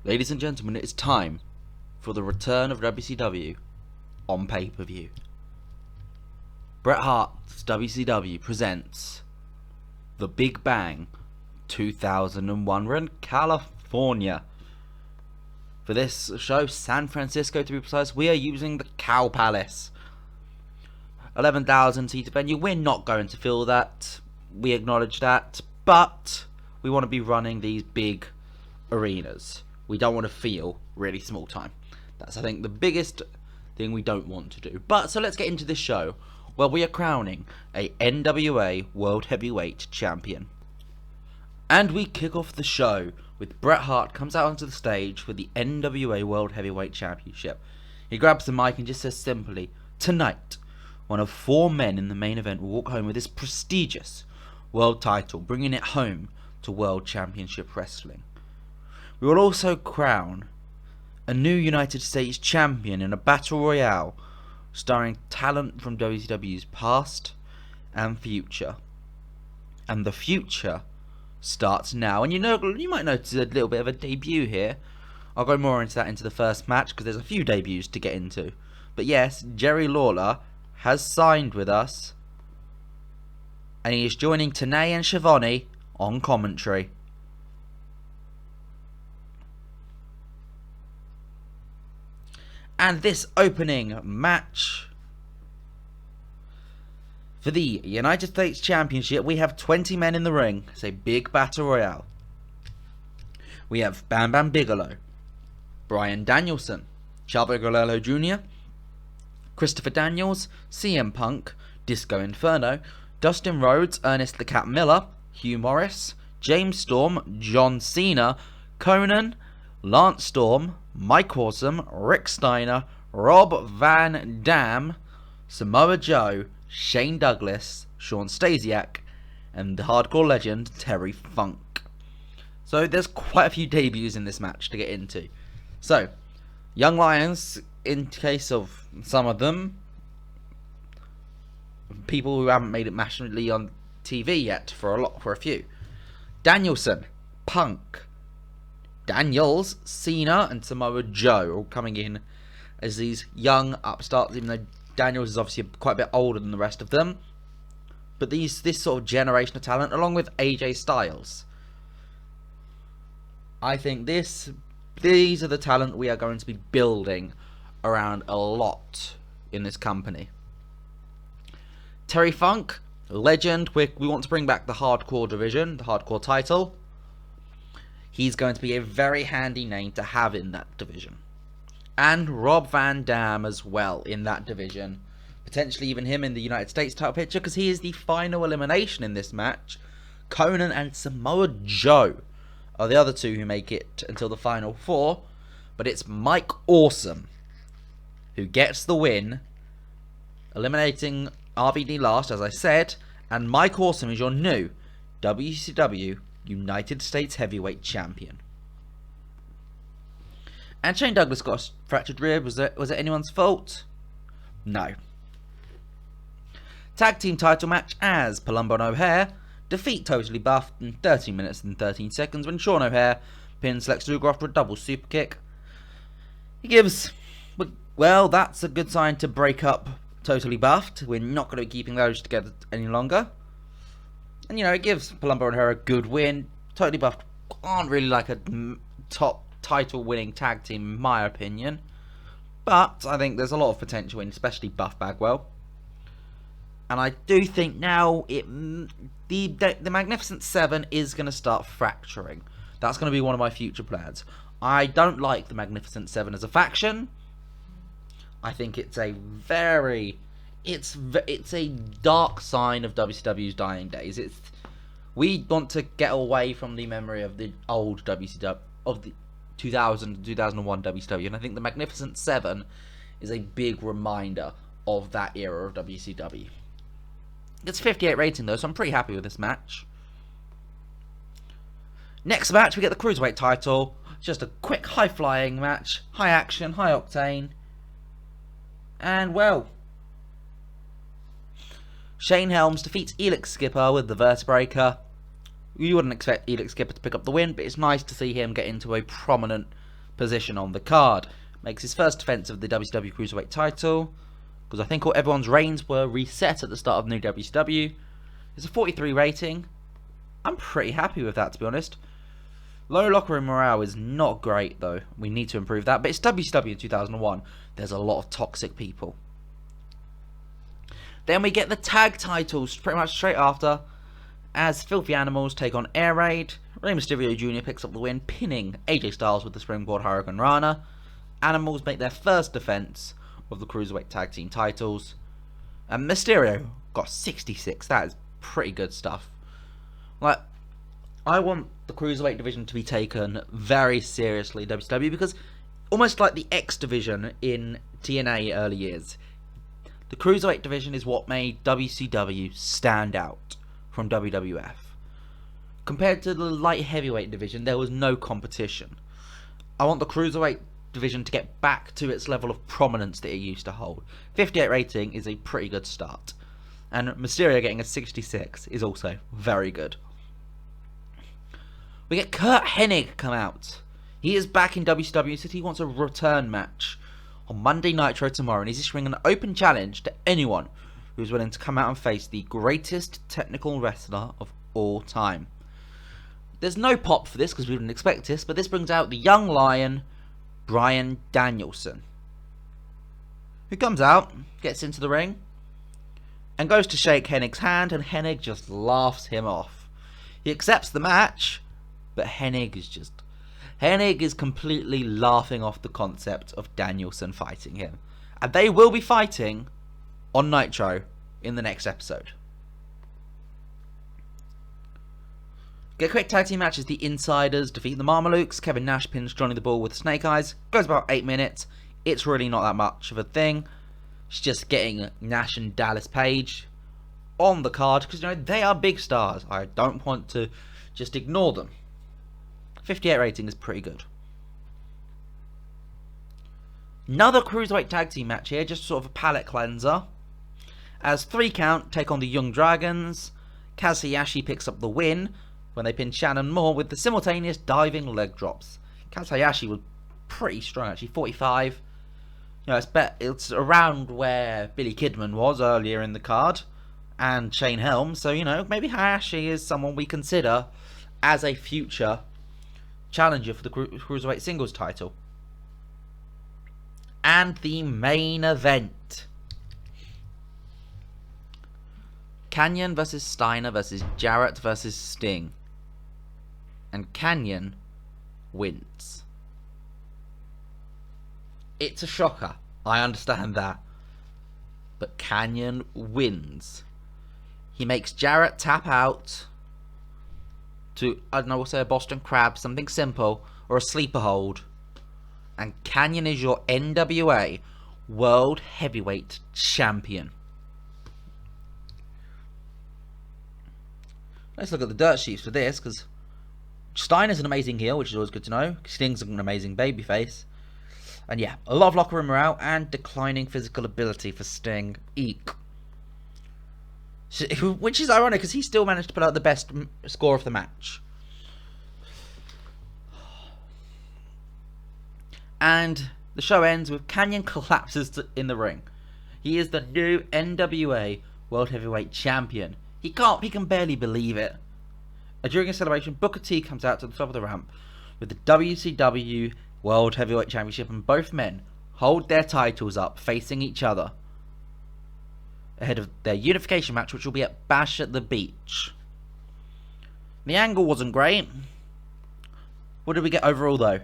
Ladies and gentlemen, it's time for the return of WCW on pay-per-view. Bret Hart's WCW presents The Big Bang 2001. We're in California. For this show, San Francisco to be precise, we are using the Cow Palace. 11,000 seater venue. We're not going to fill that. We acknowledge that. But we want to be running these big arenas. We don't want to feel really small time. That's, I think, the biggest thing we don't want to do. But, so let's get into this show. Well, we are crowning a NWA World Heavyweight Champion. And we kick off the show with Bret Hart comes out onto the stage with the NWA World Heavyweight Championship. He grabs the mic and just says simply, "Tonight, one of 4 men in the main event will walk home with this prestigious world title, bringing it home to World Championship Wrestling. We will also crown a new United States champion in a battle royale starring talent from WCW's past and future. And the future starts now." And you might notice a little bit of a debut here. I'll go more into that into the first match because there's a few debuts to get into. But yes, Jerry Lawler has signed with us, and he is joining Tenay and Schiavone on commentary. And this opening match for the United States Championship, we have 20 men in the ring. It's a big battle royale. We have Bam Bam Bigelow, Bryan Danielson, Chavo Guerrero Jr., Christopher Daniels, CM Punk, Disco Inferno, Dustin Rhodes, Ernest the Cat Miller, Hugh Morris, James Storm, John Cena, Conan, Lance Storm, Mike Awesome, Rick Steiner, Rob Van Dam, Samoa Joe, Shane Douglas, Sean Stasiak, and the hardcore legend Terry Funk. So there's quite a few debuts in this match to get into. So, Young Lions, in case of some of them, people who haven't made it nationally on TV yet for a few. Danielson, Punk, Daniels, Cena, and Samoa Joe all coming in as these young upstarts, even though Daniels is obviously quite a bit older than the rest of them. But this sort of generation of talent, along with AJ Styles. I think these are the talent we are going to be building around a lot in this company. Terry Funk, legend. We want to bring back the hardcore division, the hardcore title. He's going to be a very handy name to have in that division. And Rob Van Dam as well in that division. Potentially even him in the United States title picture, because he is the final elimination in this match. Conan and Samoa Joe are the other two who make it until the final 4. But it's Mike Awesome who gets the win, eliminating RVD last, as I said. And Mike Awesome is your new WCW United States Heavyweight Champion. And Shane Douglas got a fractured rib. Was it anyone's fault? No. Tag team title match as Palumbo and O'Haire defeat Totally Buffed in 13 minutes and 13 seconds when Sean O'Haire pins Lex Luger after a double super kick. He gives, well, that's a good sign to break up Totally Buffed. We're not going to be keeping those together any longer. And, it gives Palumbo and O'Haire a good win. Totally Buffed aren't really like a top title winning tag team in my opinion. But I think there's a lot of potential in especially Buff Bagwell. And I do think now the Magnificent 7 is going to start fracturing. That's going to be one of my future plans. I don't like the Magnificent 7 as a faction. I think it's a it's a dark sign of WCW's dying days. We want to get away from the memory of the old WCW, of the 2000 2001 WCW, and I think the Magnificent 7 is a big reminder of that era of WCW. It's 58 rating though, so I'm pretty happy with this match. Next match, we get the Cruiserweight title. Just a quick high-flying match, high action, high octane. And, well, Shane Helms defeats Elix Skipper with the Vertebreaker. You wouldn't expect Elix Skipper to pick up the win, but it's nice to see him get into a prominent position on the card. Makes his first defense of the WCW Cruiserweight title, because I think everyone's reigns were reset at the start of new WCW. It's a 43 rating. I'm pretty happy with that, to be honest. Low locker room morale is not great, though. We need to improve that. But it's WCW in 2001. There's a lot of toxic people. Then we get the tag titles pretty much straight after, as Filthy Animals take on Air Raid. Rey Mysterio Jr. picks up the win, pinning AJ Styles with the Springboard Hurricane Rana. Animals make their first defense of the Cruiserweight Tag Team titles. And Mysterio got 66. That is pretty good stuff. Like, I want the Cruiserweight division to be taken very seriously in WCW, because almost like the X division in TNA early years, the Cruiserweight division is what made WCW stand out from WWF. Compared to the light heavyweight division, there was no competition. I want the Cruiserweight division to get back to its level of prominence that it used to hold. 58 rating is a pretty good start. And Mysterio getting a 66 is also very good. We get Curt Hennig come out. He is back in WCW and said he wants a return match on Monday Nitro tomorrow, and he's issuing an open challenge to anyone who's willing to come out and face the greatest technical wrestler of all time. There's no pop for this because we didn't expect this, but this brings out the young lion, Bryan Danielson, who comes out, gets into the ring, and goes to shake Hennig's hand, and Hennig just laughs him off. He accepts the match, but Hennig is completely laughing off the concept of Danielson fighting him. And they will be fighting on Nitro in the next episode. Get a quick tag team match as the Insiders defeat the Marmalukes. Kevin Nash pins Johnny the Bull with Snake Eyes. Goes about 8 minutes. It's really not that much of a thing. It's just getting Nash and Dallas Page on the card, because they are big stars. I don't want to just ignore them. 58 rating is pretty good. Another Cruiserweight tag team match here, just sort of a palate cleanser. As 3 Count take on the Young Dragons. Kaz Hayashi picks up the win when they pin Shannon Moore with the simultaneous diving leg drops. Kaz Hayashi was pretty strong actually, 45. It's around where Billy Kidman was earlier in the card, and Shane Helms. So maybe Hayashi is someone we consider as a future challenger for the Cruiserweight Singles title. And the main event: Kanyon versus Steiner versus Jarrett versus Sting. And Kanyon wins. It's a shocker, I understand that. But Kanyon wins. He makes Jarrett tap out to, I don't know, we'll say a Boston Crab, something simple, or a sleeper hold. And Kanyon is your NWA World Heavyweight Champion. Let's look at the dirt sheets for this, because Steiner's an amazing heel, which is always good to know. Sting's an amazing babyface. And yeah, a lot of locker room morale and declining physical ability for Sting. Eek. Which is ironic, because he still managed to put out the best score of the match. And the show ends with Kanyon collapses in the ring. He is the new NWA World Heavyweight Champion. He can barely believe it. During a celebration, Booker T comes out to the top of the ramp with the WCW World Heavyweight Championship, and both men hold their titles up facing each other ahead of their unification match, which will be at Bash at the Beach. The angle wasn't great. What did we get overall though?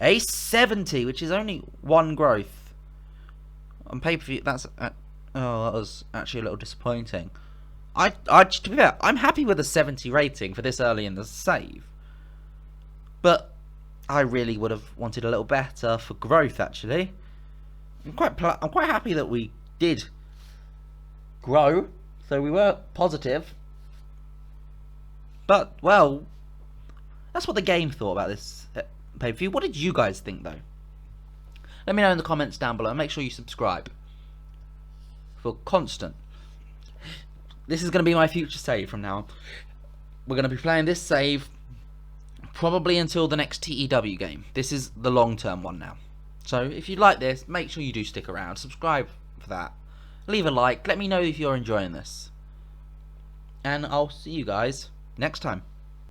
A 70, which is only 1 growth. On pay-per-view, that was actually a little disappointing. To be fair, I'm happy with a 70 rating for this early in the save. But I really would have wanted a little better for growth, actually. I'm quite happy that we did grow, so we were positive. But, well, that's what the game thought about this pay-per-view. What did you guys think, though? Let me know in the comments down below, and make sure you subscribe for constant. This is going to be my future save from now on. We're going to be playing this save probably until the next TEW game. This is the long-term one now. So if you like this, make sure you do stick around. Subscribe for that. Leave a like. Let me know if you're enjoying this. And I'll see you guys next time.